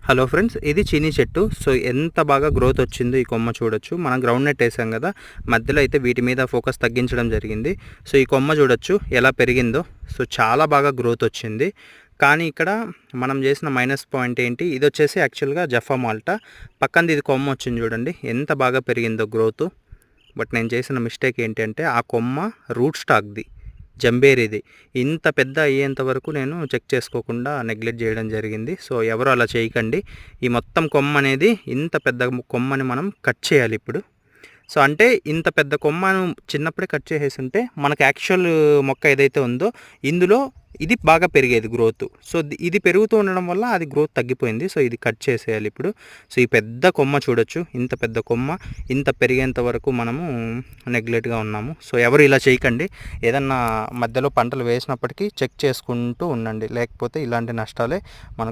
Hello friends, ఇది చీనీ చెట్టు. So ఎంత బాగా గ్రోత్ వచ్చిందో ఈ కొమ్మ చూడొచ్చు. మనం గ్రౌండ్ నెట్ వేసాం కదా, మధ్యలో అయితే వీటి మీద ఫోకస్ తగ్గించడం జరిగింది. సో ఈ కొమ్మ చూడొచ్చు ఎలా పెరిగిందో. సో చాలా బాగా గ్రోత్ వచ్చింది. కానీ ఇక్కడ మనం చేసిన మైనస్ పాయింట్ ఏంటి, ఇది వచ్చేసి యాక్చువల్గా జఫా మాల్టా. పక్కనది ఇది కొమ్మ వచ్చింది చూడండి, ఎంత బాగా పెరిగిందో గ్రోత్. బట్ నేను చేసిన మిస్టేక్ ఏంటంటే ఆ కొమ్మ రూట్ స్టాక్ది, జంబేరిది. ఇంత పెద్ద అయ్యేంత వరకు నేను చెక్ చేసుకోకుండా నెగ్లెక్ట్ చేయడం జరిగింది. సో ఎవరు అలా చేయకండి. ఈ మొత్తం కొమ్మ అనేది, ఇంత పెద్ద కొమ్మని మనం కట్ చేయాలి ఇప్పుడు. సో అంటే ఇంత పెద్ద కొమ్మను చిన్నప్పుడే కట్ చేసేసి ఉంటే మనకు యాక్చువల్ మొక్క ఏదైతే ఉందో ఇందులో ఇది బాగా పెరిగేది గ్రోత్. సో ఇది పెరుగుతూ ఉండడం వల్ల అది గ్రోత్ తగ్గిపోయింది. సో ఇది కట్ చేసేయాలి ఇప్పుడు. సో ఈ పెద్ద కొమ్మ చూడొచ్చు, ఇంత పెద్ద కొమ్మ ఇంత పెరిగేంత వరకు మనము నెగ్లెక్ట్గా ఉన్నాము. సో ఎవరు ఇలా చేయకండి. ఏదన్నా మధ్యలో పంటలు వేసినప్పటికీ చెక్ చేసుకుంటూ ఉండండి, లేకపోతే ఇలాంటి నష్టాలే మనకు